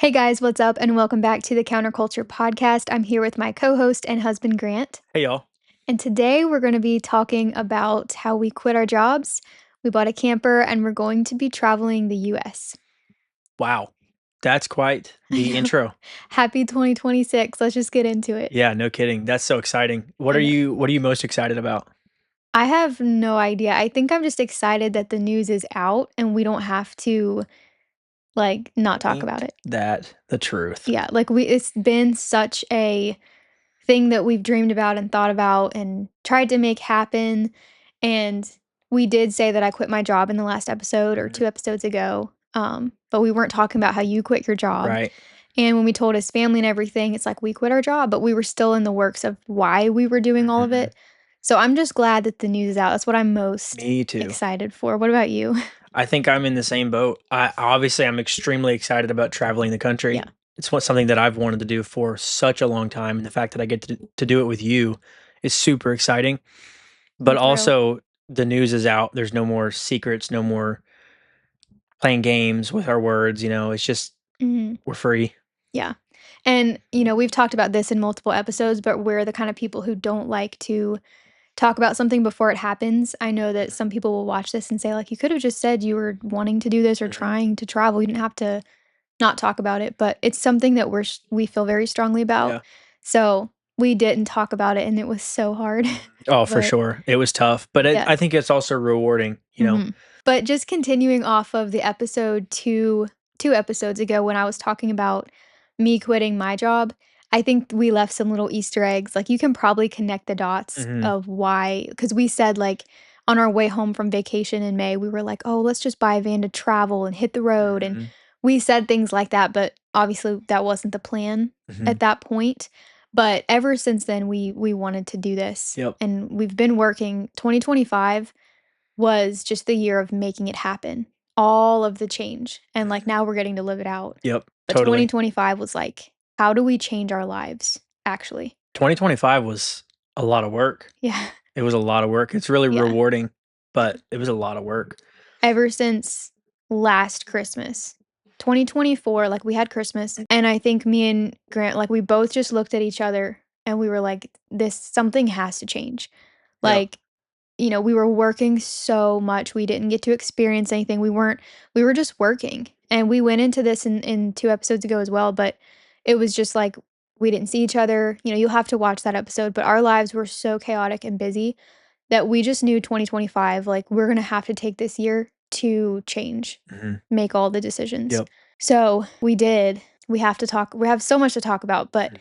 Hey guys, what's up? And welcome back to the Counterculture Podcast. I'm here with my co host and husband, Grant. Hey y'all. And today we're going to be talking about how we quit our jobs, we bought a camper, and we're going to be traveling the US. Wow. That's quite I the know. intro. Happy 2026. Let's just get into it. Yeah, no kidding. That's so exciting. What I are know. you most excited about? I have no idea. I think I'm just excited that the news is out and we don't have to, not talk about Ain't it. that the truth? Yeah, it's been such a thing that we've dreamed about and thought about and tried to make happen. And we did say that I quit my job in the last episode or Mhm. 2 episodes ago, but we weren't talking about how you quit your job. Right. And when we told his family and everything, it's like we quit our job, but we were still in the works of why we were doing all of Mhm. it. So I'm just glad that the news is out. That's what I'm most Me too. excited for. What about you? I think I'm in the same boat. I'm extremely excited about traveling the country. Yeah, It's something that I've wanted to do for such a long time, and the fact that I get to do it with you is super exciting. I'm But thrilled. also, the news is out. There's no more secrets, no more playing games with our words. It's just Mhm. we're free. Yeah. And, we've talked about this in multiple episodes, but we're the kind of people who don't like to talk about something before it happens. I know that some people will watch this and say, like, you could have just said you were wanting to do this or Mhm. trying to travel. You didn't have to not talk about it, but it's something that we feel very strongly about. Yeah. So we didn't talk about it, and it was so hard. Oh, for But sure. It was tough, but yeah. I think it's also rewarding. Mhm. But just continuing off of the episode 2 episodes ago when I was talking about me quitting my job, I think we left some little Easter eggs, like, you can probably connect the dots Mhm, of why, because we said, like, on our way home from vacation in May, we were like, "Oh, let's just buy a van to travel and hit the road," and mhm, we said things like that, but obviously that wasn't the plan mhm. at that point. But ever since then, we wanted to do this, Yep, and we've been working. 2025 was just the year of making it happen, all of the change, and, like, now we're getting to live it out. yep, But totally. 2025 was like, "How do we change our lives?" Actually. 2025 was a lot of work. Yeah, It was a lot of work. It's really yeah. rewarding, but it was a lot of work. Ever since last Christmas, 2024, like, we had Christmas, and I think me and Grant, like, we both just looked at each other and we were like, "This something has to change." Yep, Like, we were working so much, we didn't get to experience anything, we were just working, and we went into this in 2 episodes ago as well, but it was just like, we didn't see each other, you'll have to watch that episode, but our lives were so chaotic and busy that we just knew 2025, like, we're gonna have to take this year to change, mhm, make all the decisions. yep, So, we did. We have so much to talk about, but mhm,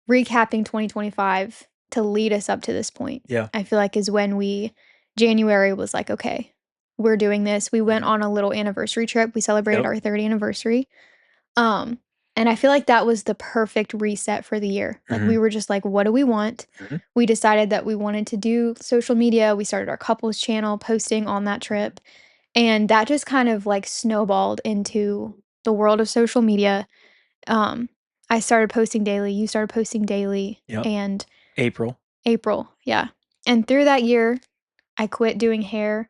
recapping 2025 to lead us up to this point, yeah, I feel like is when January was like, "Okay, we're doing this." We went mhm, on a little anniversary trip. We celebrated yep, our 30th anniversary. Um, and I feel like that was the perfect reset for the year. Like, we mhm, were just like, "What do we want?" mhm, We decided that we wanted to do social media. We started our couples channel, posting on that mhm, trip, and that just kind of, like, snowballed into the world of social media. um, I started posting daily, you started posting daily, yep. and April. April, yeah. And through that year, I quit doing hair.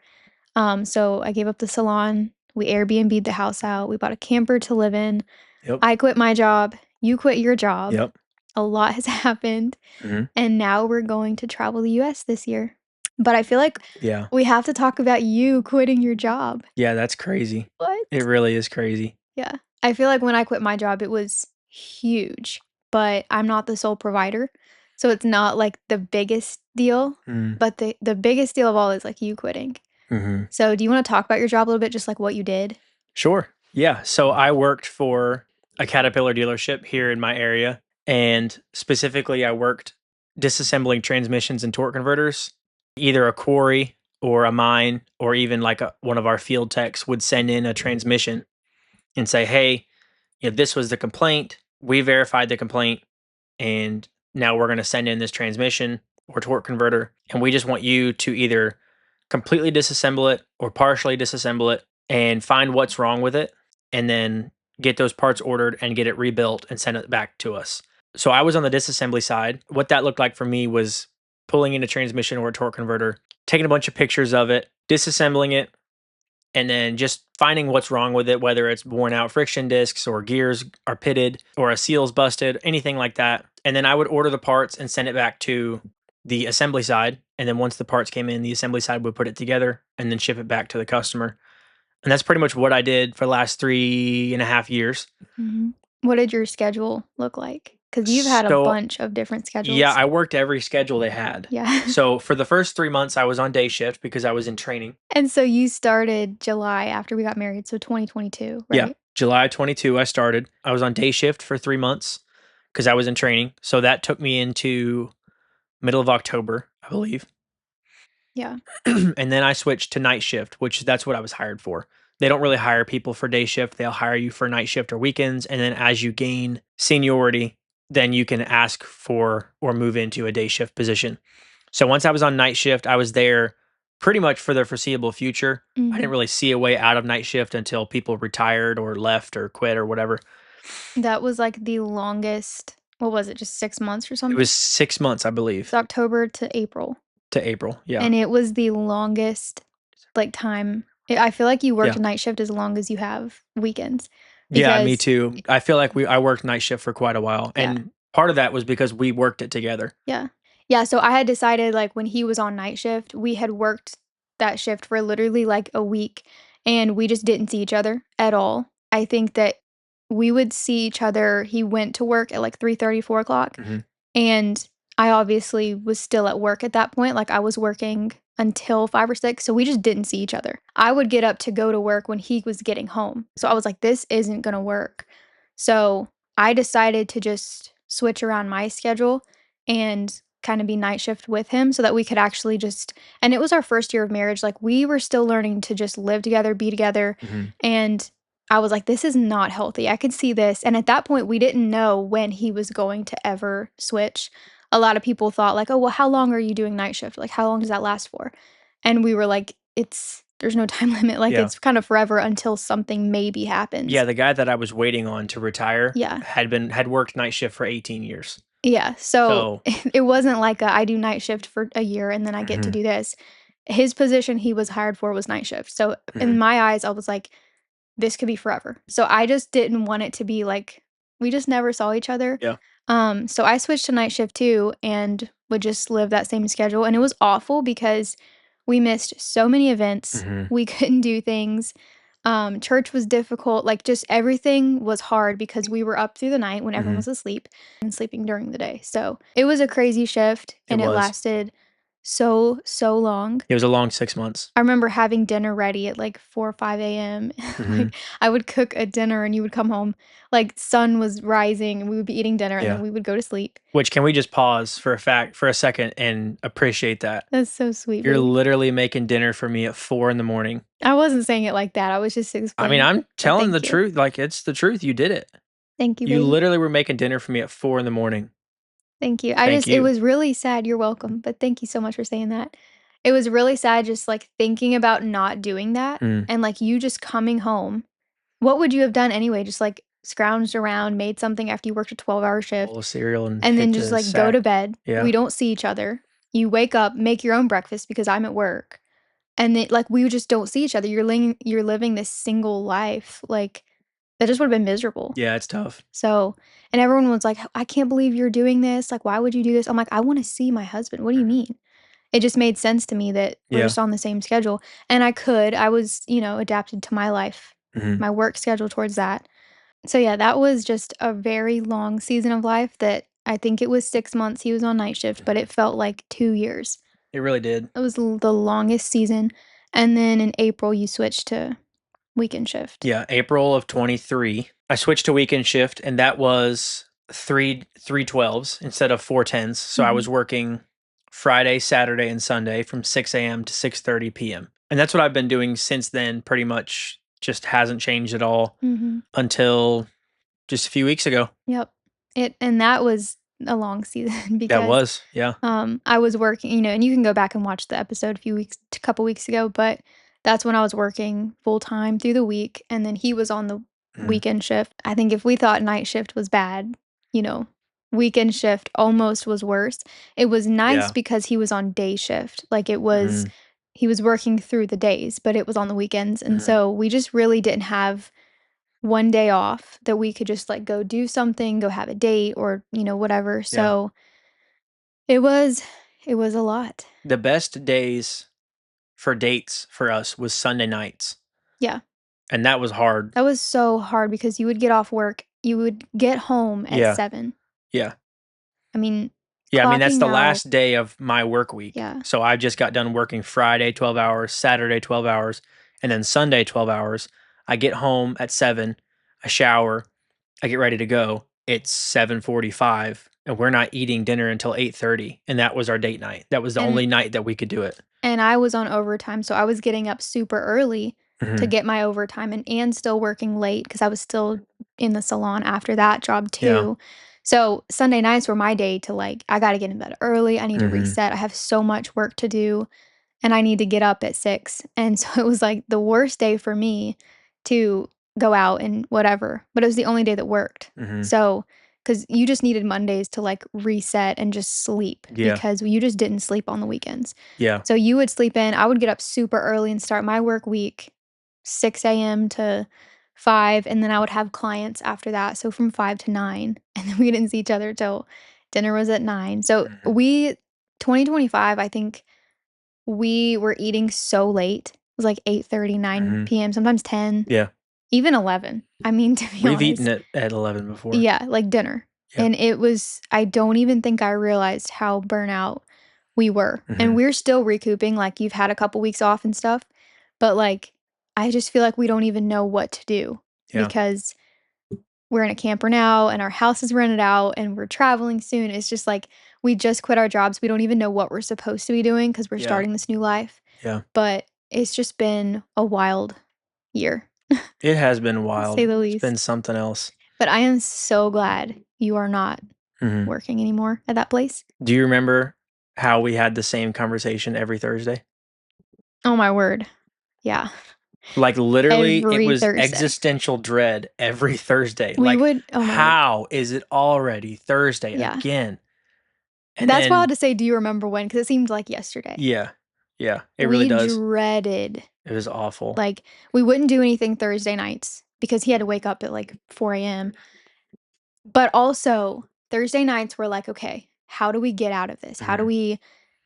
So I gave up the salon. We Airbnb'd the house out. We bought a camper to live in. Yep, I quit my job. You quit your job. yep, A lot has happened. mhm, And now we're going to travel the US this year. But I feel like yeah, we have to talk about you quitting your job. yeah, that's crazy. What? It really is crazy. Yeah. I feel like when I quit my job, it was huge, but I'm not the sole provider. So it's not like the biggest deal, Mm, but the biggest deal of all is like you quitting. mhm. So do you want to talk about your job a little bit, just like what you did? Sure. Yeah. So I worked for a Caterpillar dealership here in my area. And specifically, I worked disassembling transmissions and torque converters. Either a quarry or a mine, or even like one of our field techs would send in a transmission and say, hey, this was the complaint. We verified the complaint. And now we're going to send in this transmission or torque converter. And we just want you to either completely disassemble it or partially disassemble it and find what's wrong with it, and then get those parts ordered and get it rebuilt and send it back to us. So I was on the disassembly side. What that looked like for me was pulling in a transmission or a torque converter, taking a bunch of pictures of it, disassembling it, and then just finding what's wrong with it, whether it's worn out friction discs or gears are pitted or a seal's busted, anything like that. And then I would order the parts and send it back to the assembly side. And then once the parts came in, the assembly side would put it together and then ship it back to the customer. And that's pretty much what I did for the last 3.5 years. Mhm. What did your schedule look like? Because you've had a So, bunch of different yeah, schedules. I worked every schedule they had. Yeah. So for the first 3 months, I was on day shift because I was in training. And so you started July after we got married, so 2022, Yeah, right? July 22, I started. I was on day shift for 3 months because I was in training. So that took me into middle of October, I believe. Yeah. And then I switched to night shift, which that's what I was hired for. They don't really hire people for day shift. They'll hire you for night shift or weekends. And then as you gain seniority, then you can ask for or move into a day shift position. So once I was on night shift, I was there pretty much for the foreseeable future. I didn't Mhm. really see a way out of night shift until people retired or left or quit or whatever. That was, like, the longest what was it, just 6 months or It something? was 6 months, I It's believe, October to April, to April. Yeah. and it was the longest, like, time I feel like you worked Yeah. a night shift as long as you have weekends Yeah, me because too. I feel like I worked night shift for quite a while, yeah. and part of that was because we worked it together. Yeah. Yeah, so I had decided, like, when he was on night shift, we had worked that shift for literally, like, a week, and we just didn't see each other at all. I think that we would see each other he went to work at, like, 3:30, 4:00, Mhm. and I obviously was still at work at that point, like, I was working until 5 or 6, so we just didn't see each other. I would get up to go to work when he was getting home, so I was like, "This isn't gonna work." So, I decided to just switch around my schedule and kinda be night shift with him so that we could actually just and it was our 1st year of marriage, like, we were still learning to just live together, be together, Mhm. and I was like, "This is not healthy, I could see this," and at that point, we didn't know when he was going to ever switch. A lot of people thought like, "Oh, well, how long are you doing night shift? Like, how long does that last for?" And we were like, there's no time limit, like, Yeah. it's kind of forever until something maybe happens." Yeah, the guy that I was waiting on to retire Yeah. had worked night shift for 18 years. Yeah, so So it wasn't like I do night shift for a year and then I get to Mhm. do this. His position he was hired for was night shift. So in Mhm. my eyes, I was like, this could be forever. So I just didn't want it to be like we just never saw each other. Yeah. So I switched to night shift too and would just live that same schedule. And it was awful because we missed so many events. Mhm. We couldn't do things. Church was difficult. Like just everything was hard because we were up through the night when everyone Mhm. was asleep and sleeping during the day. So it was a crazy shift It and it was. lasted so, so long. It was a long 6 months. I remember having dinner ready at, like, 4 or 5 AM. Mhm. Like, I would cook a dinner and you would come home, like, sun was rising and we would be eating dinner and then Yeah. we would go to sleep. Which can we just pause for a second and appreciate that? That's so sweet, You're babe. literally making dinner for me at 4 in the morning. I wasn't saying it like that, I was just I mean, explaining, I'm but telling the thank you. truth, like, it's the truth, you did it. Thank you, You baby. literally were making dinner for me at 4 in the morning. Thank you. Thank It you. was really sad you're welcome, but thank you so much for saying that. It was really sad just, like, thinking about not doing that Mm. and, like, you just coming home. What would you have done anyway? Just, like, scrounged around, made something after you worked a 12-hour shift? Bowl of cereal and And then hit just, the like, go sack. to bed. Yeah. We don't see each other. You wake up, make your own breakfast because I'm at work, and then, like, we just don't see each other. You're living this single life, like, that just would've been miserable. Yeah, it's tough. So and everyone was like, "I can't believe you're doing this, like, why would you do this?" I'm like, "I wanna see my husband, what do you Mhm. mean?" It just made sense to me that we're Yeah. just on the same schedule, and I was, adapted to my life, Mhm. my work schedule towards that. So, yeah, that was just a very long season of life that I think it was 6 months he was on night shift, but Mhm. it felt like 2 years. It really did. It was the longest season, and then in April, you switched to weekend shift. Yeah, April of 23, I switched to weekend shift, and that was 3 3/12s instead of 4 10s. So I Mhm, was working Friday, Saturday, and Sunday from 6 a.m. to 6:30 p.m. And that's what I've been doing since then, pretty much just hasn't changed at all mhm, until just a few weeks ago. yep. And that was a long season That because, was, yeah. I was working and you can go back and watch the episode a couple weeks ago, but that's when I was working full time through the week, and then he was on the Mhm. weekend shift. I think if we thought night shift was bad, you know, weekend shift almost was worse. It was nice Yeah. because he was on day shift. Like, it was Mhm. he was working through the days, but it was on the weekends, and Mhm. so we just really didn't have one day off that we could just, like, go do something, go have a date or, whatever, Yeah. so it was it was a lot. The best days for dates for us was Sunday nights, Yeah. and that was hard. That was so hard because you would get off work, you would get home at Yeah. 7. Yeah. I mean, Yeah, I mean, that's clocking the out. last day of my work week. Yeah, So I just got done working Friday 12 hours, Saturday 12 hours, and then Sunday 12 hours. I get home at 7, I shower, I get ready to go. It's 7:45 and we're not eating dinner until 8:30, and that was our date night. That was the and only night that we could do it. and I was on overtime, so I was getting up super early to Mhm. get my overtime and still working late because I was still in the salon after that job Yeah. too. So, Sunday nights were my day to, like, I gotta get in bed early, I need to Mhm. reset, I have so much work to do, and I need to get up at 6, and so it was, like, the worst day for me to go out and whatever, but it was the only day that worked. Mhm. So, because you just needed Mondays to, like, reset and just sleep Yeah. because you just didn't sleep on the weekends. Yeah. So you would sleep in, I would get up super early and start my work week 6 AM to 5, and then I would have clients after that, so from 5 to 9, and then we didn't see each other till dinner was at 9. So Mhm. we 2025, I think we were eating so late. It was like 8:30, Mhm. PM, sometimes 10, Yeah. even 11. I mean, to be We've eaten honest. it at 11 before. Yeah, like dinner. Yep. And it was I don't even think I realized how burnout we were. And Mhm. we're still recouping, like, you've had a couple weeks off and stuff, but, like, I just feel like we don't even know what to do Yeah. because we're in a camper now and our house is rented out and we're traveling soon. It's just like we just quit our jobs. We don't even know what we're supposed to be doing because 'cause we're Yeah. starting this new life. Yeah. But it's just been a wild year, It has been to say wild. the It's been least. something else. But I am so glad you are not Mhm. working anymore at that place. Do you remember how we had the same conversation every Thursday? Oh my word. Yeah. Like, literally, it Every was Thursday. existential dread every Thursday. We Like, would oh my word. how is it already Thursday Yeah. again? And That's then wild to say, "Do you remember when?" Because it seemed like yesterday. yeah. Yeah, it really We does. dreaded, It was awful. like, we wouldn't do anything Thursday nights because he had to wake up at, like, 4 AM. But also, Thursday nights were like, "Okay, how do we get out of this? Mhm.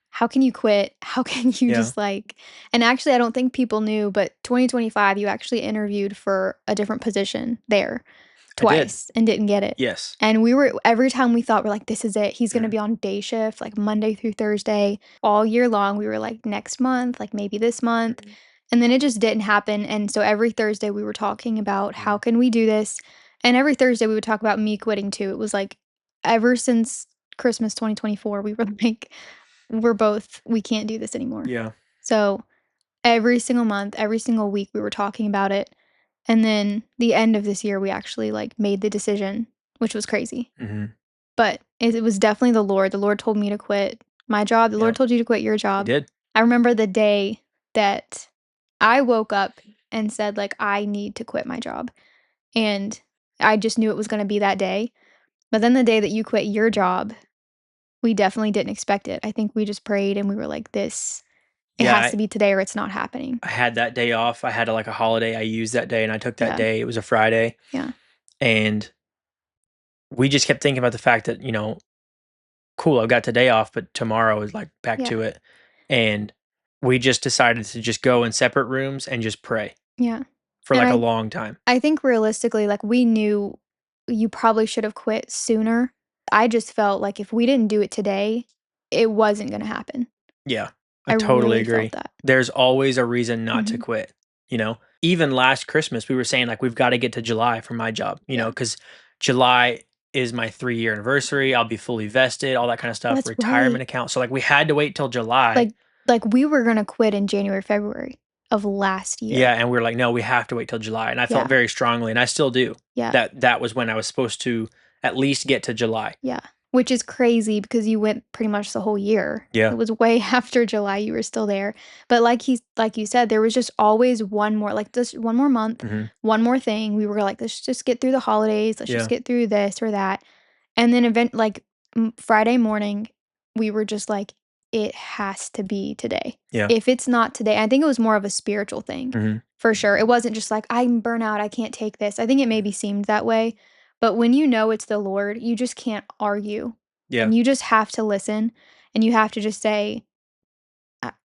How can you quit? How can you Yeah, just, like," and actually, I don't think people knew, but 2025, you actually interviewed for a different position there I did. twice and didn't get it. Yes. And we were every time we thought we're like, "This is it. He's gonna Mhm. be on day shift, like, Monday through Thursday." All year long, we were like, "Next month, like, maybe this month." And then it just didn't happen, and so every Thursday, we were talking about, "How Mhm. can we do this?" And every Thursday, we would talk about me quitting too. It was like ever since Christmas 2024, we were like, "We're both we can't do this anymore." Yeah. So, every single month, every single week, we were talking about it, and then the end of this year, we actually, like, made the decision, which was crazy. Mhm. But it was definitely the Lord. The Lord told me to quit my job. The Lord Yep. told you to quit your He job. did. I remember the day that I woke up and said, like, "I need to quit my job." And I just knew it was gonna be that day. But then the day that you quit your job, we definitely didn't expect it. I think we just prayed and we were like, "This it Yeah, has to be today or it's not happening." I had that day off. I had, like, a holiday I used that day, and I took that Yeah, day. It was a Friday, yeah, and we just kept thinking about the fact that, cool, I've got today off, but tomorrow is, like, back yeah, to it, and we just decided to just go in separate rooms and just pray yeah. for, And like, a I long time. I think realistically, like, we knew you probably should have quit sooner. I just felt like if we didn't do it today, it wasn't gonna happen. Yeah, I I totally really felt agree. that. There's always a reason not to Mhm. quit, you know? Even last Christmas, we were saying, like, we've gotta get to July for my job, Yeah. because July is my 3-year anniversary, I'll be fully vested, all that kinda Oh, stuff, that's right. retirement account, so, like, we had to wait till July. Like like, we were gonna quit in January, February of last Yeah, year. and we are like, "No, we have to wait till July," and I felt Yeah, very strongly, and I still do, yeah, that that was when I was supposed to at least get to July. yeah. Which is crazy because you went pretty much the whole year. It Yeah. was way after July you were still there. But like you said, there was just always one more like, this one more month, Mhm. one more thing. We were like, "Let's just get through the holidays. Let's just Yeah. get through this or that." And then Friday morning, we were just like, it has to be today. Yeah. If it's not today, I think it was more of a spiritual thing Mhm. for sure. It wasn't just like, I'm burnout, I can't take this. I think it maybe seemed that way. But when you know it's the Lord, you just can't argue. Yeah. And you just have to listen and you have to just say,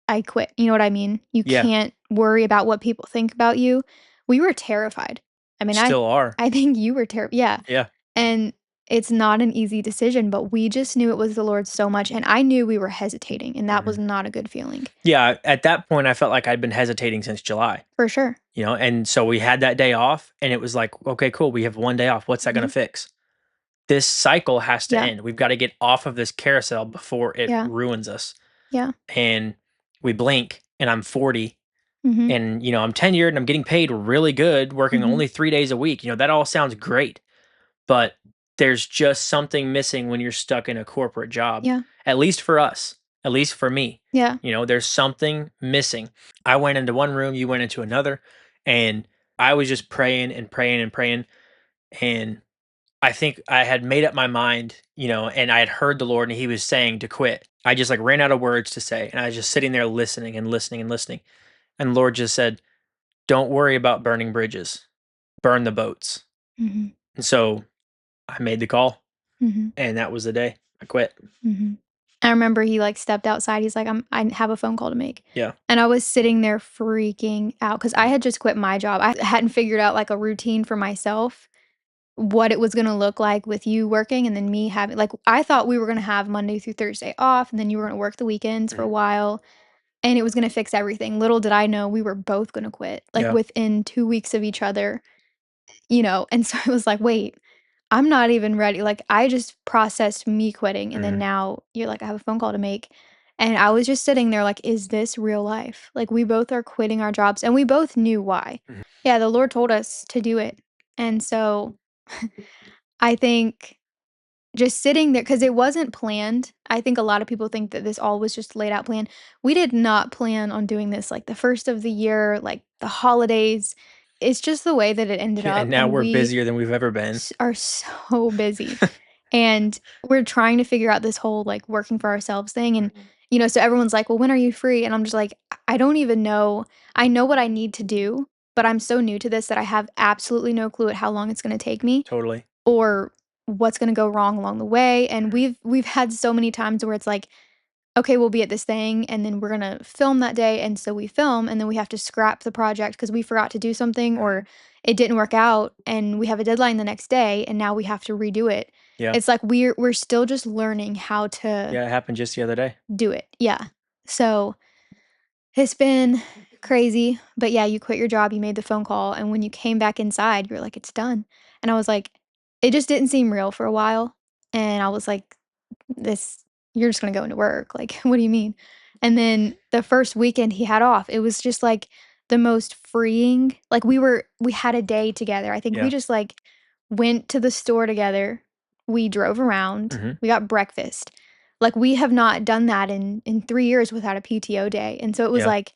I quit. You know what I mean? You Yeah. can't worry about what people think about you. We were terrified. I mean, Still are. I think you were terrified. Yeah. Yeah. And it's not an easy decision, but we just knew it was the Lord so much, and I knew we were hesitating, and that was Mhm. not a good feeling. Yeah, at that point, I felt like I'd been hesitating since July, For sure. and so we had that day off, and it was like, "Okay, cool, we have 1 day off. What's that gonna Mhm. fix?" This cycle has to Yeah. end. We've gotta get off of this carousel before it Yeah. ruins us, Yeah. and we blink, and I'm 40, Mhm. and, I'm tenured, and I'm getting paid really good, working Mhm. only 3 days a week, that all sounds great, but there's just something missing when you're stuck in a corporate job, Yeah. at least for us, at least for me. Yeah. There's something missing. I went into one room, you went into another, and I was just praying and praying and praying. And I think I had made up my mind, and I had heard the Lord and he was saying to quit. I just like ran out of words to say. And I was just sitting there listening and listening and listening. And the Lord just said, "Don't worry about burning bridges, burn the boats." Mhm. And so I made the call, Mhm. and that was the day I quit. Mhm. I remember he, like, stepped outside, he's like, I have a phone call to make." Yeah. And I was sitting there freaking out because I had just quit my job. I hadn't figured out, like, a routine for myself, what it was gonna look like with you working and then me having like, I thought we were gonna have Monday through Thursday off, and then you were gonna work the weekends for a Mhm. while, and it was gonna fix everything. Little did I know we were both gonna quit, like, Yeah. within 2 weeks of each other, and so I was like, "Wait, I'm not even ready." Like, I just processed me quitting, and then Mhm. now you're like, "I have a phone call to make." And I was just sitting there like, "Is this real life?" Like, we both are quitting our jobs, and we both knew why. Mhm. Yeah, the Lord told us to do it. And so I think just sitting there because it wasn't planned. I think a lot of people think that this all was just laid out plan. We did not plan on doing this, like, the first of the year, like, the holidays. It's just the way that it ended And up, now and we're we busier than we've ever been. are so busy, and we're trying to figure out this whole, like, working for ourselves thing, and, Mhm. so everyone's like, "Well, when are you free?" And I'm just like, I don't even know. I know what I need to do, but I'm so new to this that I have absolutely no clue at how long it's gonna take me Totally. or what's gonna go wrong along the way, and we've had so many times where it's like, "Okay, we'll be at this thing, and then we're gonna film that day," and so we film, and then we have to scrap the project because we forgot to do something or Mhm. it didn't work out, and we have a deadline the next day, and now we have to redo it. Yeah. It's like we're still just learning how to Yeah, it happened just the other day. do it. Yeah. So, it's been crazy, but yeah, you quit your job, you made the phone call, and when you came back inside, you were like, "It's done." And I was like it just didn't seem real for a while, and I was like, "This you're just gonna go into work, like, what do you mean?" And then the first weekend he had off, it was just, like, the most freeing like, we had a day together. I think we Yeah. just, like, went to the store together, we drove around, Mhm. we got breakfast. Like, we have not done that in 3 years without a PTO day, and so it was Yeah. like,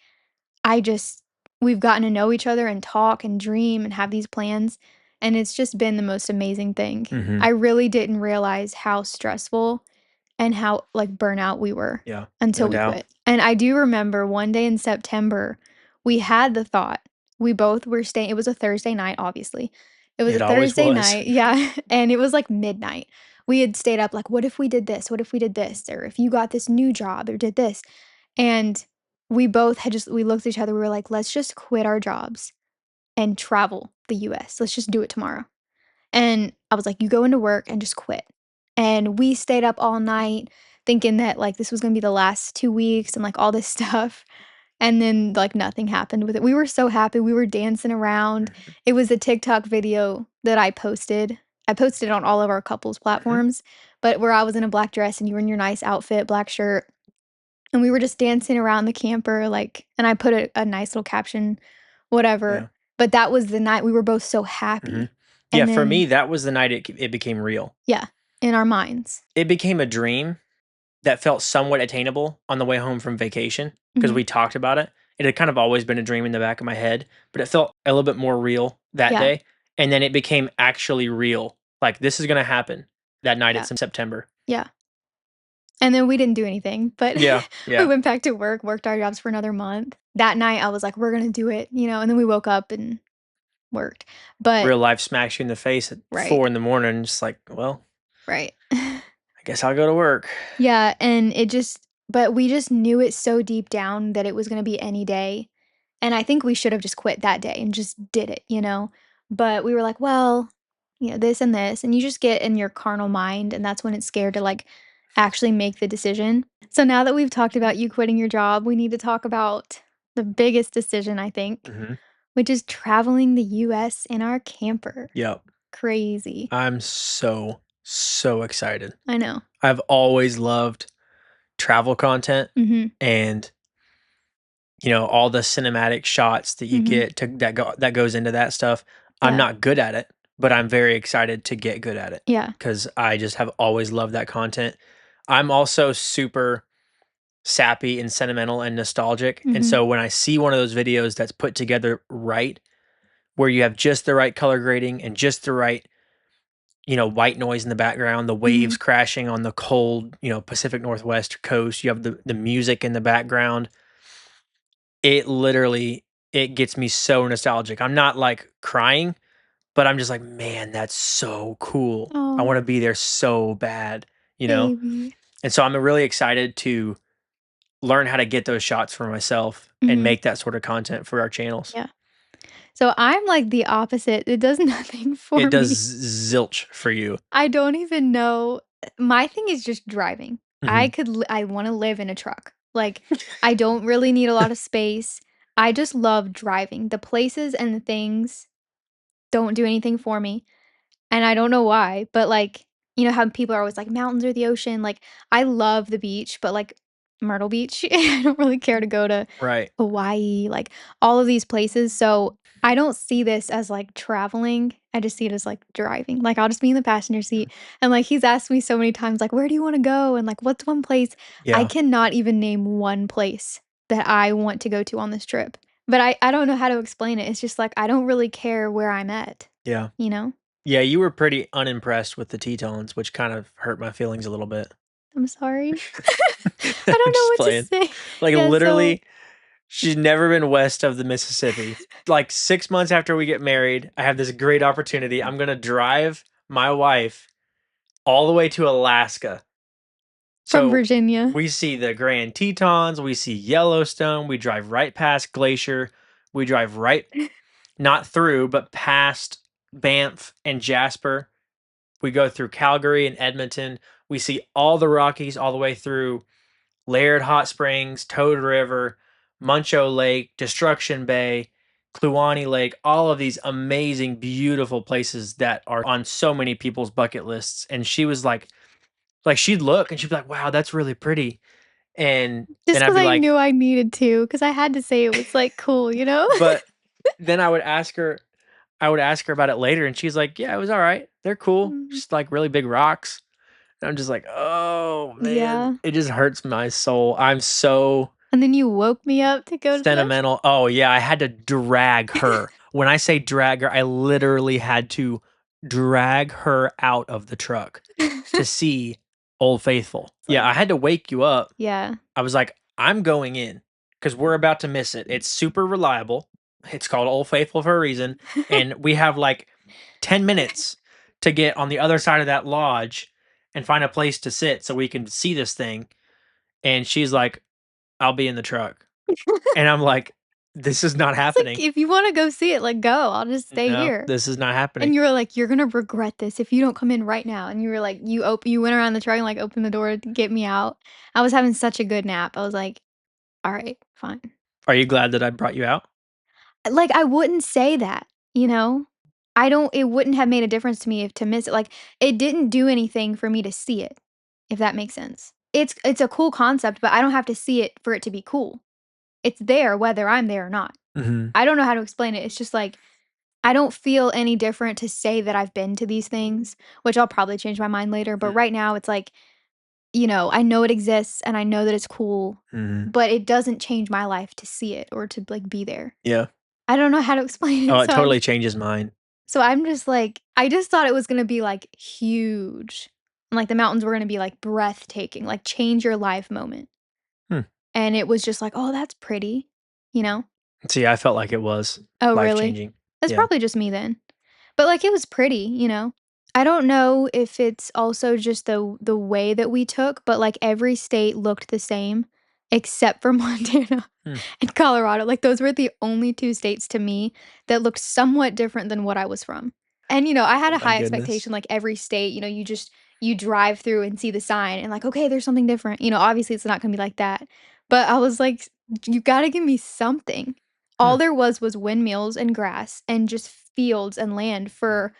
I just we've gotten to know each other and talk and dream and have these plans, and it's just been the most amazing thing. Mhm. I really didn't realize how stressful and how, like, burnout we were Yeah. until No we doubt. quit. And I do remember one day in September, we had the thought. We both were staying it was a Thursday night, obviously. It was a It always Thursday was. night, yeah, and it was, like, midnight. We had stayed up, like, "What if we did this? What if we did this? Or if you got this new job or did this?" And we both had just we looked at each other, we were like, "Let's just quit our jobs and travel the US. Let's just do it tomorrow." And I was like, "You go into work and just quit." And we stayed up all night thinking that, like, this was gonna be the last 2 weeks and, like, all this stuff, and then, like, nothing happened with it. We were so happy, we were dancing around. Mhm. It was a TikTok video that I posted. I posted it on all of our couples Mhm. platforms, but where I was in a black dress and you were in your nice outfit, black shirt, and we were just dancing around the camper, like and I put a nice little caption, whatever, Yeah. but that was the night we were both so Mhm. happy. Yeah, And for then me, that was the night it became real. yeah, in our minds. It became a dream that felt somewhat attainable on the way home from vacation because Mhm. we talked about it. It had kind of always been a dream in the back of my head, but it felt a little bit more real that Yeah, day. And then it became actually real. Like, this is gonna happen that night in yeah, September. yeah. And then we didn't do anything, but Yeah, we yeah. went back to work, worked our jobs for another month. That night, I was like, "We're gonna do it," and then we woke up and worked. But Real life smacks you in the face at right, 4 in the morning, just like, "Well, right. I guess I'll go to work." Yeah, and but we just knew it so deep down that it was gonna be any day, and I think we should have just quit that day and just did it. But we were like, "Well, this and this," and you just get in your carnal mind, and that's when it's scared to, like, actually make the decision. So now that we've talked about you quitting your job, we need to talk about the biggest decision, I think, Mhm. which is traveling the US in our camper. Yep. Crazy. I'm so, so excited. I know. I've always loved travel content Mhm. and, all the cinematic shots that you Mhm. get that goes into that stuff. I'm Yeah. not good at it, but I'm very excited to get good at it Yeah. because I just have always loved that content. I'm also super sappy and sentimental and nostalgic, and Mhm. so when I see one of those videos that's put together right, where you have just the right color grading and just the right, white noise in the background, the waves Mhm. crashing on the cold, Pacific Northwest coast, you have the music in the background. It literally it gets me so nostalgic. I'm not, like, crying, but I'm just like, "Man, that's so cool. I Oh, wanna be there so bad," you know? baby. And so I'm really excited to learn how to get those shots for myself and Mhm. make that sort of content for our channels. Yeah. So I'm like the opposite. It does nothing for It does me. zilch for you. I don't even know. My thing is just driving. Mhm. I wanna live in a truck. Like, I don't really need a lot of space. I just love driving. The places and the things don't do anything for me, and I don't know why, but, like, how people are always like, "Mountains or the ocean?" Like, I love the beach, but, like, Myrtle Beach, I don't really care to go to Right. Hawaii, like, all of these places, so I don't see this as, like, traveling, I just see it as, like, driving, like, I'll just be in the passenger Mhm. seat, and, like, he's asked me so many times, like, "Where do you wanna go?" And, like, "What's one place?" I Yeah. cannot even name one place that I want to go to on this trip, but I don't know how to explain it, it's just, like, I don't really care where I'm at, Yeah. you know? Yeah, you were pretty unimpressed with the Tetons, which kind of hurt my feelings a little bit. I'm sorry. I I'm don't know just what to playing. say. Like, Yeah, so literally, she's never been west of the Mississippi. Like, 6 months after we get married, I have this great opportunity. I'm gonna drive my wife all the way to Alaska. from So, Virginia. we see the Grand Tetons, we see Yellowstone, we drive right past Glacier, we drive right not through, but past Banff and Jasper. We go through Calgary and Edmonton. We see all the Rockies all the way through Laird Hot Springs, Toad River, Muncho Lake, Destruction Bay, Kluane Lake, all of these amazing, beautiful places that are on so many people's bucket lists. And she was like she'd look and she'd be like, "Wow, that's really pretty." And then Just I'd because be I like, knew I needed to, because I had to say it was, like, cool, you know? but then I would ask her about it later, and she's like, "Yeah, it was all right. They're cool. Mhm. Just like really big rocks." And I'm just like, "Oh man, Yeah, it just hurts my soul." I'm so and then you woke me up to go to the sentimental. Oh, yeah, I had to drag her. When I say drag her, I literally had to drag her out of the truck to see Old Faithful. It's Yeah, I like had to wake you up. yeah. I was like, "I'm going in because 'cause we're about to miss it. It's super reliable. It's called Old Faithful for a reason, and we have, like, 10 minutes to get on the other side of that lodge and find a place to sit so we can see this thing." And she's like, "I'll be in the truck." And I'm like, "This is not It's like, happening. "If you wanna go see it, like, go, I'll just stay No, here." this is not And happening." you were like, "You're gonna regret this if you don't come in right now." And you were like, you went around the truck and, like, opened the door to get me out. I was having such a good nap. I was like, "Alright, fine." Are you glad that I brought you out? Like, I wouldn't say that, you know? I don't it wouldn't have made a difference to me if to miss it, like, it didn't do anything for me to see it, if that makes sense. It's a cool concept, but I don't have to see it for it to be cool. It's there whether I'm there or not. Mhm. I don't know how to explain it, it's just like, I don't feel any different to say that I've been to these things, which I'll probably change my mind later, but Mm, right now it's like, I know it exists and I know that it's cool, mhm. but it doesn't change my life to see it or to, like, be there. Yeah. I don't know how to explain Oh, it, it totally changes mine. so I'm just like I just thought it was gonna be, like, huge. And, like, the mountains were gonna be, like, breathtaking, like, change your life moment. Hmm. And it was just like, "Oh, that's pretty," you know? See, I felt like it was Oh, really? life-changing. That's Yeah. probably just me then. But, like, it was pretty, you know? I don't know if it's also just the way that we took, but, like, every state looked the same except for Montana Hmm. and Colorado. Like, those were the only 2 states to me that looked somewhat different than what I was from. And, I had Oh a my high goodness. expectation, like, every state, you drive through and see the sign and like, "Okay, there's something different." Obviously, it's not gonna be like that. But I was like, "You gotta give me something." Hmm. All there was windmills and grass and just fields and land for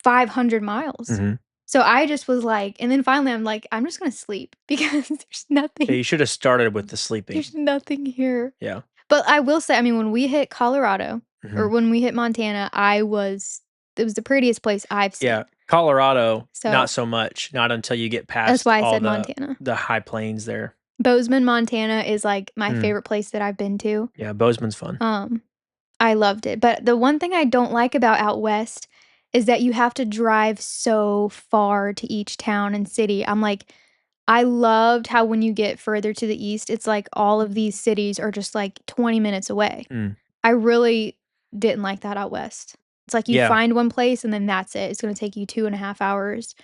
500 miles. Mhm. So I just was like and then finally I'm like, "I'm just gonna sleep because Yeah, you should have started with the sleeping. there's nothing here." Yeah. But I will say, I mean, when we hit Colorado or Mhm. when we hit Montana, it was the prettiest place I've Yeah. seen. Colorado, not So so much, not until you get that's past why I all said the Montana. high plains there. Bozeman, Montana is, like, my Mm. favorite place that I've been to. Yeah, Bozeman's fun. Um, I loved it, but the one thing I don't like about out west is that you have to drive so far to each town and city. I'm like, I loved how when you get further to the east, it's like all of these cities are just, like, 20 minutes away. Mm. I really didn't like that out west. It's like you Yeah. find one place and then that's it. It's gonna take you 2.5 hours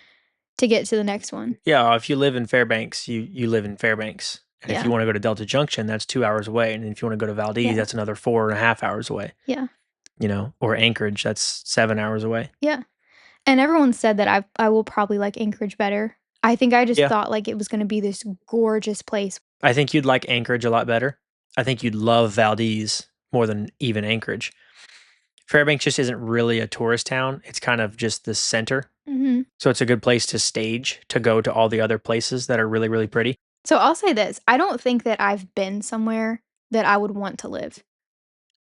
to get to the next one. Yeah, if you live in Fairbanks, you live in Fairbanks, and if you Yeah. wanna go to Delta Junction, that's 2 hours away, and if you wanna go to Valdez, Yeah. that's another 4.5 hours away, Yeah. or Anchorage, that's 7 hours away. Yeah. And everyone said that I will probably like Anchorage better. I think I just Yeah. thought, like, it was gonna be this gorgeous place. I think you'd like Anchorage a lot better. I think you'd love Valdez more than even Anchorage. Fairbanks just isn't really a tourist town. It's kind of just the center. Mhm. So it's a good place to stage to go to all the other places that are really, really pretty. So I'll say this, I don't think that I've been somewhere that I would want to live.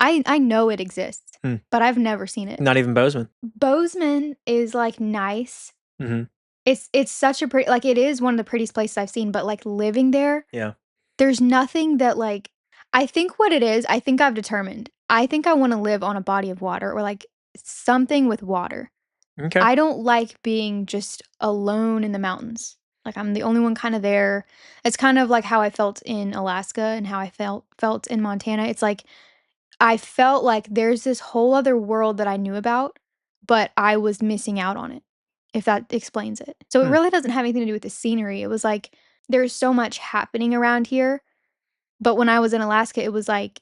I know it exists, Hmm. but I've never seen it. Not even Bozeman. Bozeman is, like, nice. Mhm. It's such a pretty like, it is one of the prettiest places I've seen, but, like, living there, Yeah. there's nothing that, like I think what it is, I think I've determined. I think I wanna live on a body of water or, like, something with water. Okay. I don't like being just alone in the mountains. Like, I'm the only one kinda there. It's kind of like how I felt in Alaska and how I felt in Montana. It's like, I felt like there's this whole other world that I knew about, but I was missing out on it, if that explains it. So it Hmm. really doesn't have anything to do with the scenery. It was like, there's so much happening around here, but when I was in Alaska, it was like,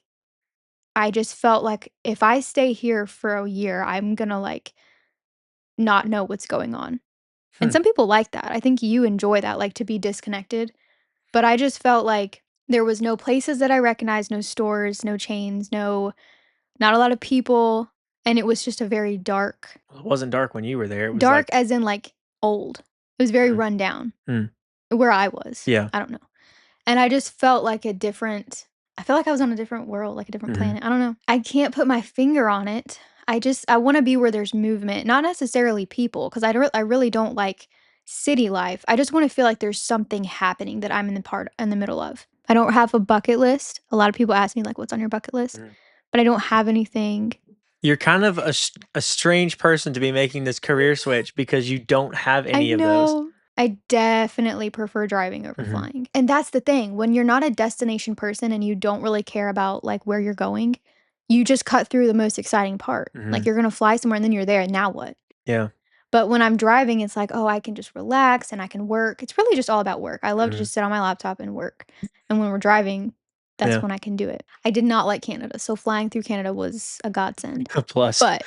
I just felt like if I stay here for a year, I'm gonna, like, not know what's going on. And Hmm. some people like that. I think you enjoy that, like, to be disconnected, but I just felt like there was no places that I recognized, no stores, no chains, not a lot of people, and it was just a very Well, it wasn't dark when you were there. It was dark like, as in, like, old. It was very mm, run down mm, where I was. yeah. I don't know. And I just felt like I felt like I was on a different world, like a different Hmm. planet. I don't know. I can't put my finger on it. I wanna be where there's movement, not necessarily people, 'cause I really don't like city life. I just wanna feel like there's something happening that I'm in the middle of. I don't have a bucket list. A lot of people ask me, like, "What's on your bucket list?" But I don't have anything. You're kind of a strange person to be making this career switch because you don't have I any of those. know. I definitely prefer driving over Mhm. flying. And that's the thing, when you're not a destination person and you don't really care about, like, where you're going, you just cut through the most exciting part. Like, Mhm. you're gonna fly somewhere and then you're there, and now what? Yeah. But when I'm driving, it's like, "Oh, I can just relax and I can work." It's really just all about work. I love to Mhm. just sit on my laptop and work. And when we're driving, that's Yeah. when I can do it. I did not like Canada, so flying through Canada was a godsend. A plus. But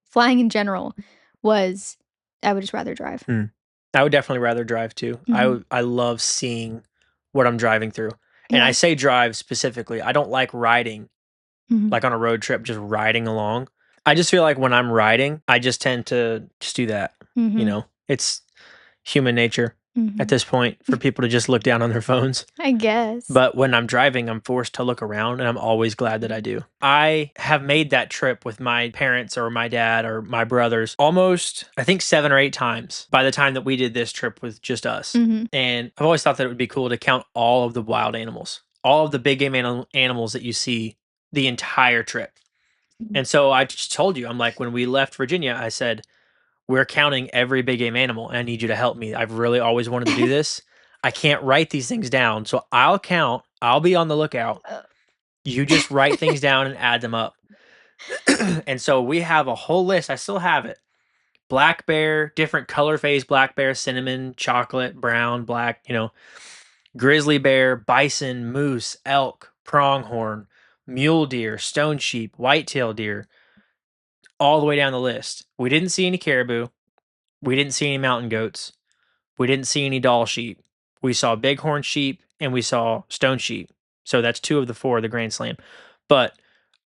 flying in general was I would just rather drive. Mm. I would definitely rather drive too. Mhm. I love seeing what I'm driving through. And I Yeah. say drive specifically. I don't like riding, Mhm. like on a road trip, just riding along. I just feel like when I'm riding, I just tend to just do that. Mhm. It's human nature at Mhm. this point for people to just look down on their phones. I guess. But when I'm driving, I'm forced to look around, and I'm always glad that I do. I have made that trip with my parents or my dad or my brothers almost, I think, 7 or 8 times by the time that we did this trip with just us. Mhm. And I've always thought that it would be cool to count all of the wild animals, all of the big game animals that you see the entire trip. And so I just told you, I'm like, when we left Virginia, I said, we're counting every big game animal, and I need you to help me. I've really always wanted to do this. I can't write these things down, so I'll count. I'll be on the lookout. You just write things down and add them up. And so we have a whole list. I still have it. Black bear, different color phase black bear, cinnamon, chocolate, brown, black, grizzly bear, bison, moose, elk, pronghorn, mule deer, stone sheep, whitetail deer, all the way down the list. We didn't see any caribou. We didn't see any mountain goats. We didn't see any Dall sheep. We saw bighorn sheep and we saw stone sheep. So that's 2 of the 4 of the Grand Slam. But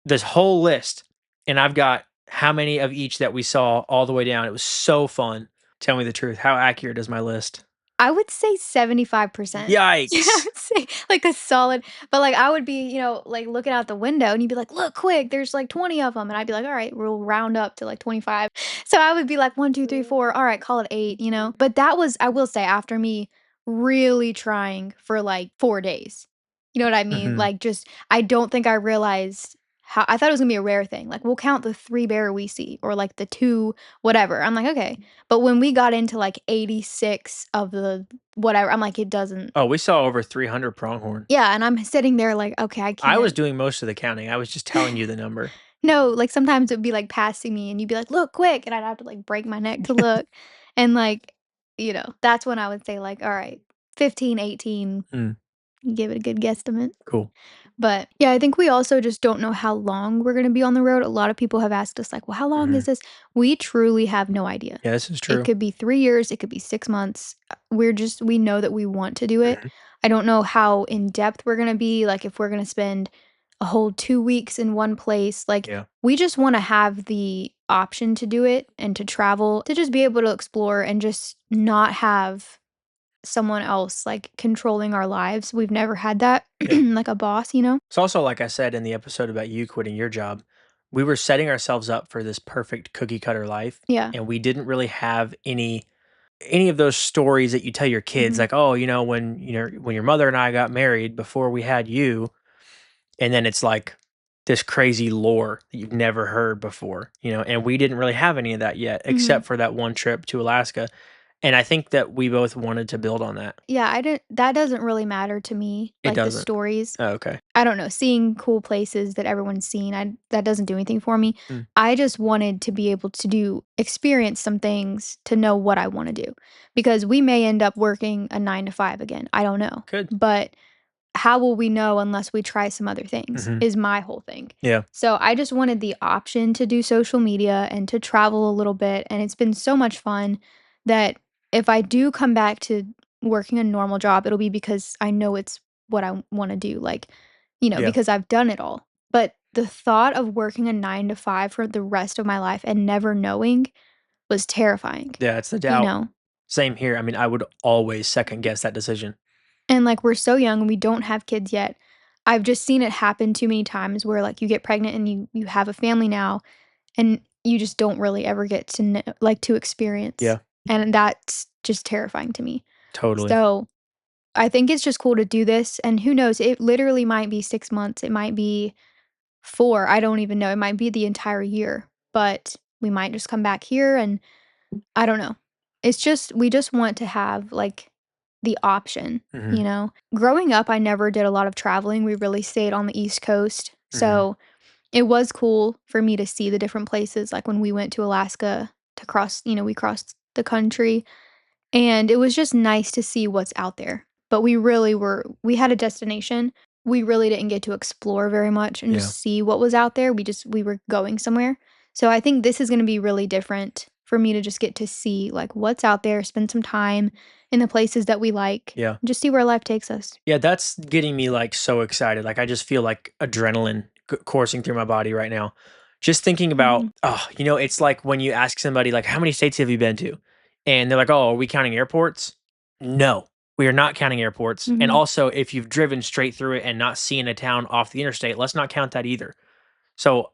this whole list, and I've got how many of each that we saw all the way down. It was so fun. Tell me the truth. How accurate is my list? I would say 75%. Yeah, I Yikes. would say like a solid, but like I would be, like looking out the window and you'd be like, look, quick, there's like 20 of them. And I'd be like, all right, we'll round up to like 25. So I would be like 1, 2, 3, 4. All right, call it 8. But that was, I will say, after me really trying for like 4 days. You know what I mean? Mhm. Like, just, I don't think I realized how, I thought it was gonna be a rare thing. Like, we'll count the 3 bear we see or like the 2, whatever. I'm like, okay. But when we got into like 86 of the whatever, I'm like, it doesn't. Oh, we saw over 300 pronghorn. Yeah, and I'm sitting there like, okay, I I was can't. doing most of the counting. I was just telling you the number. No, like sometimes it'd be like passing me and you'd be like, look, quick. And I'd have to like break my neck to look. And like, that's when I would say, like, all right, 15, 18, Mm, give it a good guesstimate. cool. But yeah, I think we also just don't know how long we're gonna be on the road. A lot of people have asked us, like, well, how long is Mhm. this? We truly have no idea. Yeah, this is It true. could be 3 years, it could be 6 months. We know that we want to do it. Mhm. I don't know how in depth we're gonna be, like, if we're gonna spend a whole 2 weeks in one place, like, Yeah. we just wanna have the option to do it and to travel, to just be able to explore and just not have someone else, like, controlling our lives. We've never had that, Yeah. like a boss. It's also like I said in the episode about you quitting your job, we were setting ourselves up for this perfect cookie cutter life, Yeah. and we didn't really have any of those stories that you tell your kids, Mhm. like, oh, when your mother and I got married before we had you, and then it's like this crazy lore that you've never heard before, and we didn't really have any of that yet, Mhm. except for that one trip to Alaska. And I think that we both wanted to build on that. Yeah, I didn't that doesn't really matter to me, It like, the doesn't. stories. Oh, okay. I don't know, seeing cool places that everyone's seen, that doesn't do anything for me. Mm, I just wanted to be able to experience some things to know what I wanna do, because we may end up working a 9 to 5 again, I don't know. good. But how will we know unless we try some other things, Hmm. is my whole thing. Yeah. So, I just wanted the option to do social media and to travel a little bit, and it's been so much fun that if I do come back to working a normal job, it'll be because I know it's what I wanna do, like, Yeah. because I've done it all. But the thought of working a 9 to 5 for the rest of my life and never knowing was terrifying, Yeah. It's the you doubt. know? Same here. I mean, I would always second guess that decision. And, like, we're so young and we don't have kids yet. I've just seen it happen too many times where, like, you get pregnant and you have a family now, and you just don't really ever get to to experience, Yeah. and that's just terrifying to me. Totally. So, I think it's just cool to do this, and who knows, it literally might be 6 months, it might be 4, I don't even know, it might be the entire year, but we might just come back here and I don't know. It's just we just want to have, like, the option, Hmm. you know? Growing up, I never did a lot of traveling, we really stayed on the East Coast, Hmm. so it was cool for me to see the different places, like, when we went to Alaska to cross we crossed the country, and it was just nice to see what's out there. But we had a destination, we really didn't get to explore very much and Yeah. just see what was out there, we were going somewhere. So I think this is gonna be really different for me to just get to see, like, what's out there, spend some time in the places that we like, Yeah. and just see where life takes us. Yeah. That's getting me like so excited. Like, I just feel like adrenaline coursing through my body right now. Just thinking about, Mhm, it's like when you ask somebody, like, how many states have you been to? And they're like, oh, are we counting airports? No, we are not counting airports. And mhm, also, if you've driven straight through it and not seen a town off the interstate, let's not count that either. So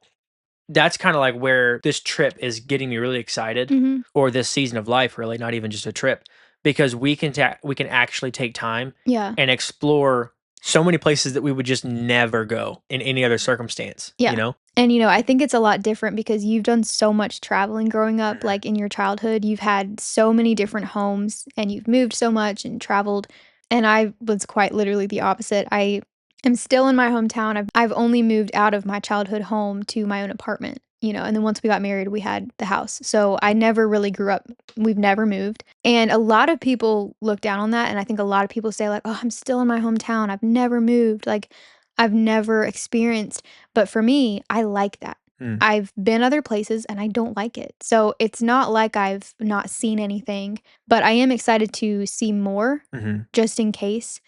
that's kind of like where this trip is getting me really excited, mhm. or this season of life, really, not even just a trip, because we can actually take time Yeah, and explore so many places that we would just never go in any other circumstance, yeah. And, I think it's a lot different because you've done so much traveling growing up, Mhm. like, in your childhood. You've had so many different homes, and you've moved so much and traveled, and I was quite literally the opposite. I am still in my hometown. I've only moved out of my childhood home to my own apartment, and then once we got married, we had the house. So, I never really grew up. We've never moved, and a lot of people look down on that, and I think a lot of people say, like, "Oh, I'm still in my hometown. I've never moved." Like, I've never experienced, but for me, I like that. Mm. I've been other places and I don't like it. So it's not like I've not seen anything, but I am excited to see more Mhm. just in case.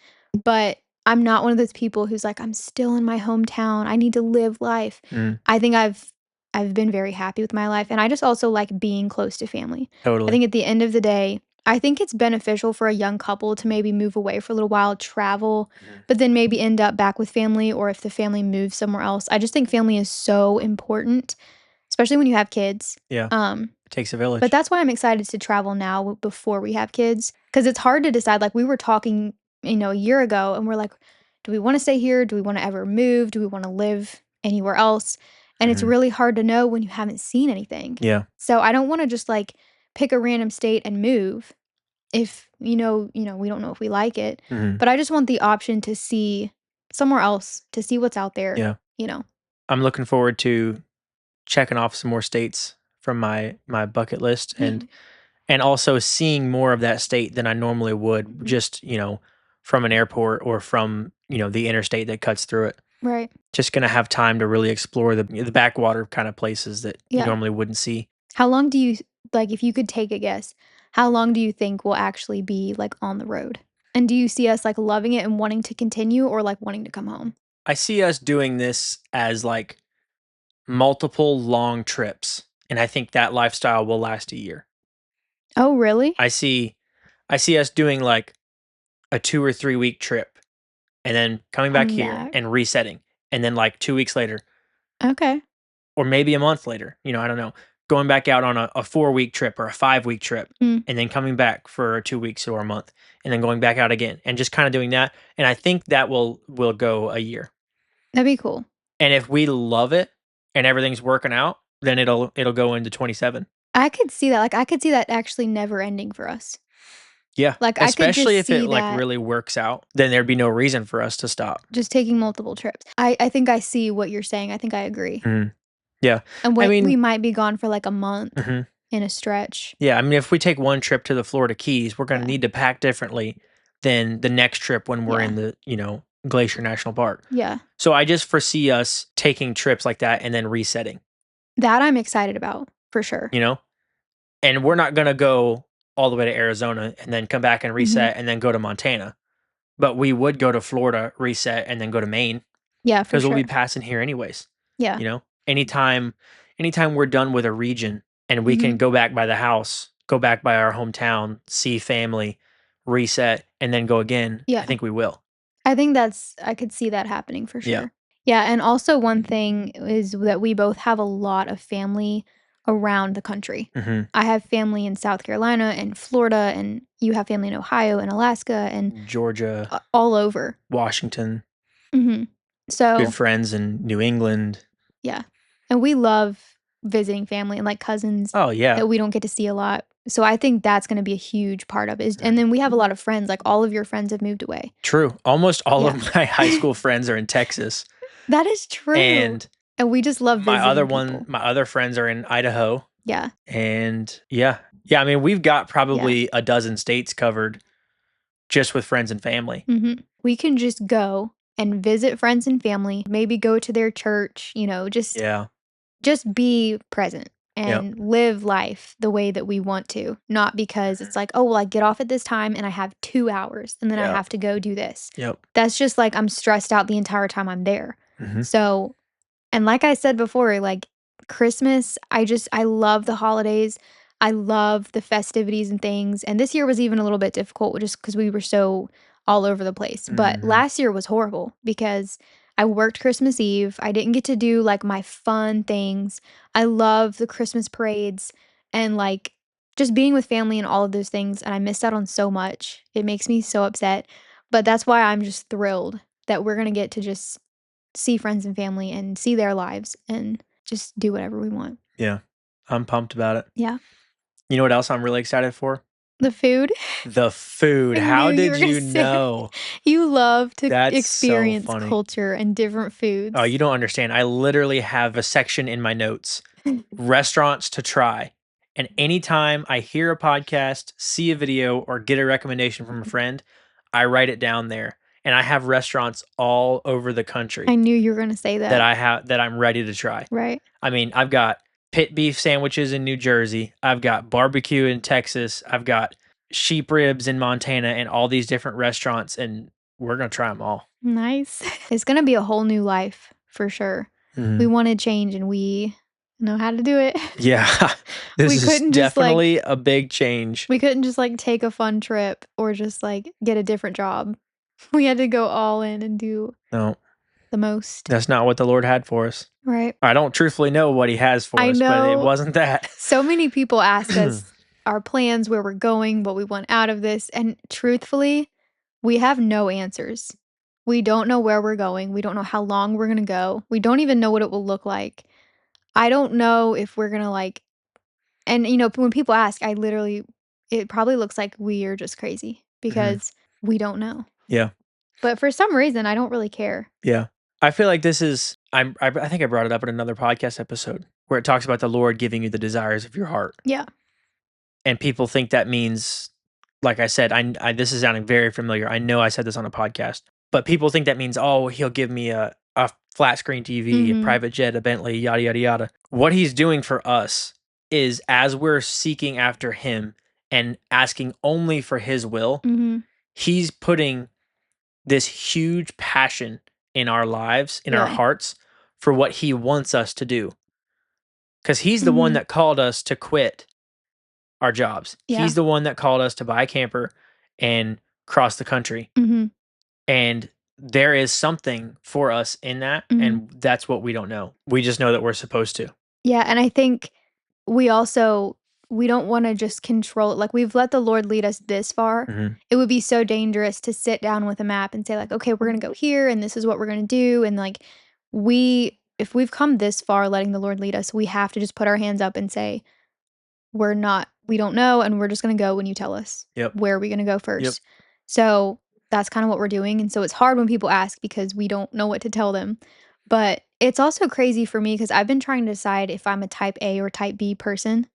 But I'm not one of those people who's like, I'm still in my hometown. I need to live life. Mm. I think I've been very happy with my life and I just also like being close to family. I Totally. think at the end of the day, I think it's beneficial for a young couple to maybe move away for a little while, travel, Mhm. but then maybe end up back with family or if the family moves somewhere else. I just think family is so important, especially when you have kids. Yeah. Um, It takes a but village. that's why I'm excited to travel now before we have kids because it's hard to decide. Like we were talking, a year ago, and we're like, do we want to stay here? Do we want to ever move? Do we want to live anywhere else? And it's Mhm. really hard to know when you haven't seen anything. Yeah. So I don't want to just like pick a random state and move if we don't know if we like it. Mhm. But I just want the option to see somewhere else, to see what's out there, Yeah. you know. I'm looking forward to checking off some more states from my bucket list, Yeah. and also seeing more of that state than I normally would Mhm. just, from an airport or from, the interstate that cuts through it. Right. Just gonna have time to really explore the backwater kind of places that you Yeah. normally wouldn't see. How long do you like, if you could take a guess, how long do you think we'll actually be, like, on the road? And do you see us, like, loving it and wanting to continue or, like, wanting to come home? I see us doing this as like multiple long trips, and I think that lifestyle will last a year. Oh, really? I see I see us doing like a 2 or 3 week trip and then coming back Coming here back. and resetting. And then like 2 weeks later Okay. or maybe a month later, I don't know, going back out on a 4 week trip or a 5 week trip Mm, and then coming back for 2 weeks or a month and then going back out again and just kind of doing that. And I think that will go a year. that'd be cool. And if we love it and everything's working out, then it'll go into 27. I could see that, like, I could see that actually never ending for us. Yeah, Like, I could especially just if it, see like, that really works out, then there'd be no reason for us to stop. just taking multiple trips. I think I see what you're saying, I think I agree. Mhm. Yeah. And I we mean might be gone for, like, a month mhm. in a stretch. Yeah, I mean, if we take one trip to the Florida Keys, we're gonna Yeah. need to pack differently than the next trip when we're Yeah. in the, Glacier National Park. Yeah. So I just foresee us taking trips like that and then resetting, That I'm excited about, for sure. you know? And we're not gonna go all the way to Arizona and then come back and Mhm. reset and then go to Montana, but we would go to Florida, reset, and then go to Maine. Yeah, for 'Cause we'll be sure. passing here anyways, Yeah. you know? Anytime we're done with a region and we can Mhm. go back by the house, go back by our hometown, see family, reset, and then go again, I Yeah. think we will. I could see that happening for Yeah. sure. Yeah, and also one thing is that we both have a lot of family around the country. Mhm. I have family in South Carolina and Florida, and you have family in Ohio and Alaska and Georgia, all over. Washington, Mhm. good So, friends in New England. yeah. And we love visiting family and, like, cousins Oh, yeah. that we don't get to see a lot. So I think that's gonna be a huge part of it is and Mhm. then we have a lot of friends, like, all of your friends have moved away. True. Almost all Yeah. of my high school friends are in Texas, That is true. and And we just love visiting people. my other friends are in Idaho. Yeah. And yeah. Yeah, I mean, we've got Yeah. probably a dozen states covered just with friends and family. Mhm. We can just go and visit friends and family, maybe go to their church, Yeah. just be present Yep. and live life the way that we want to, not because Mhm. it's like, "Oh, well, I get off at this time and I have 2 hours and then I Yep. have to go do this." Yep. That's just like I'm stressed out the entire time I'm there. Mhm. So and like I said before, like Christmas, I love the holidays. I love the festivities and things. And this year was even a little bit difficult just because we were so all over the place. But Mhm. last year was horrible because I worked Christmas Eve. I didn't get to do like my fun things. I love the Christmas parades and like just being with family and all of those things. And I missed out on so much. It makes me so upset. But that's why I'm just thrilled that we're going to get to just see friends and family and see their lives and just do whatever we want. Yeah. I'm pumped about it. Yeah. You know what else I'm really excited for? The food. The food. I How knew you did were gonna you say that. know? You love to That's so experience funny. culture and different Oh, foods. you don't understand. I literally have a section in my notes, restaurants to try. And anytime I hear a podcast, see a video, or get a recommendation from a friend, I write it down there. And I have restaurants all over the I country knew you were gonna say that that. that I'm ready to try. Right. I mean, I've got pit beef sandwiches in New Jersey. I've got barbecue in Texas. I've got sheep ribs in Montana and all these different restaurants, and we're going to try them all. Nice. It's gonna be a whole new life for sure. We Mhm. wanted change and we know how to do it. Yeah, this We is couldn't just, like definitely a big change. we couldn't just, like, take a fun trip or just, like, get a different job. We had to go all in and do No, the most. that's not what the Lord had for us. Right. I don't truthfully know what He has for I us, but it know wasn't that. so many people ask us our plans, where we're going, what we want out of this, and truthfully, we have no answers. We don't know where we're going. We don't know how long we're gonna go. We don't even know what it will look like. I don't know if we're gonna, like and, when people ask, I literally it probably looks like we are just crazy Mhm. because we don't know. Yeah, But for some reason, I don't really care. yeah. I feel like this is. I think I brought it up in another podcast episode where it talks about the Lord giving you the desires of your heart. Yeah. And people think that means, like I said, this is sounding very familiar. I know I said this on a podcast, but people think that means, oh, he'll give me a flat screen TV, a Mhm. private jet, a Bentley, yada yada yada. What he's doing for us is, as we're seeking after him and asking only for his will, Mhm. he's putting this huge passion in our lives, in our Yeah. hearts, for what he wants us to do. Because he's the one Mhm. that called us to quit our jobs. Yeah. He's the one that called us to buy a camper and cross the country. Mhm. And there is something for us in that. Mhm. And that's what we don't know. We just know that we're supposed to. Yeah, and I think we also we don't wanna just control it, like, we've let the Lord lead us this far. Mhm. It would be so dangerous to sit down with a map and say, like, "Okay, we're gonna go here, and this is what we're gonna do," and, like, if we've come this far letting the Lord lead us, we have to just put our hands up and say, we don't know, and we're just gonna go when you tell us. Yep. Where are we gonna go Yep. first? So, that's kinda what we're doing, and so it's hard when people ask because we don't know what to tell them. But it's also crazy for me because 'cause I've been trying to decide if I'm a type A or type B person,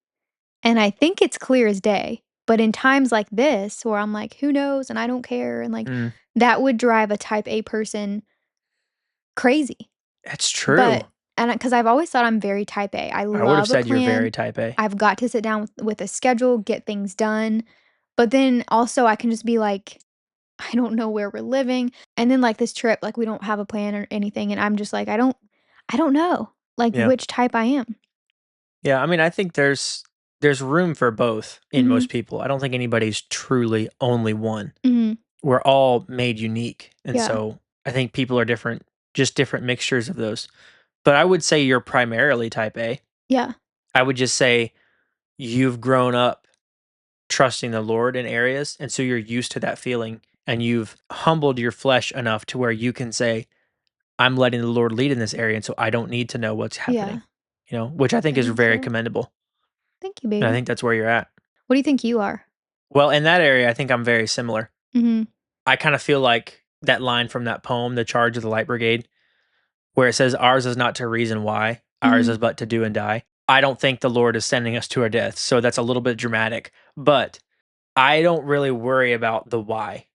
and I think it's clear as day. But in times like this where I'm like, "Who knows?" and I don't care, and, like, Mm, that would drive a type A person crazy. that's true. But because I've always thought I'm very type A. I I would have love a said you're very plan. type A. I've got to sit down with a schedule, get things done, but then also I can just be like, I don't know where we're living, and then, like, this trip, like, we don't have a plan or anything, and I'm just like, I don't know, like, Yeah. which type I am. Yeah. I mean, I think there's room for both in Mhm, most people. I don't think anybody's truly only one. mhm, We're all made unique. And yeah, so I think people are different, just different mixtures of those. But I would say you're primarily type A. yeah, I would just say you've grown up trusting the Lord in areas. And so you're used to that feeling and you've humbled your flesh enough to where you can say, I'm letting the Lord lead in this area. And so I don't need to know what's yeah, happening, which I think I is think very so. commendable. Thank you, And I baby. think that's where you're at. What do you think you are? Well, in that area, I think I'm very similar. Mhm, I kind of feel like that line from that poem, The Charge of the Light Brigade, where it says, ours is not to reason why, ours mhm, is but to do and die. I don't think the Lord is sending us to our death. So that's a little bit dramatic, but I don't really worry about the why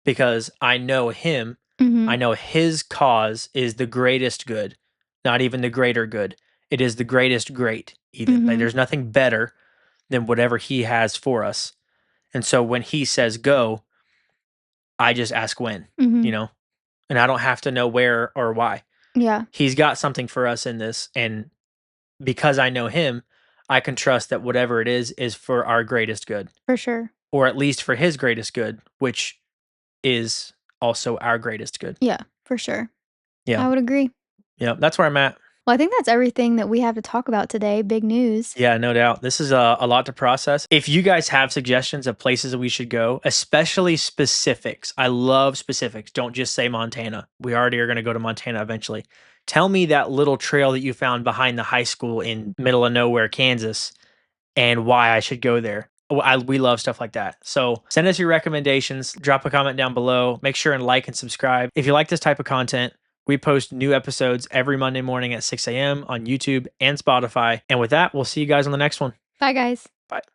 because I know Him. I mhm, know His cause is the greatest good, not even the greater good. It is the greatest great, even. Like mhm, there's nothing better than whatever He has for us. And so when He says go, I just ask when, you mhm, know, and I don't have to know where or why. yeah, He's got something for us in this. And because I know him, I can trust that whatever it is for our greatest good, for sure. or at least for his greatest good, which is also our greatest good. Yeah, for sure. Yeah. I would agree. Yeah. That's where I'm at. Well, I think that's everything that we have to talk about today. Big news. Yeah, no doubt. This is a lot to process. If you guys have suggestions of places that we should go, especially specifics, I love specifics. Don't just say Montana. We already are going to go to Montana eventually. Tell me that little trail that you found behind the high school in middle of nowhere, Kansas, and why I should go there. We love stuff like that. So send us your recommendations, drop a comment down below, make sure and like and subscribe. If you like this type of content, we post new episodes every Monday morning at 6 a.m. on YouTube and Spotify. And with that, we'll see you guys on the next one. Bye, guys.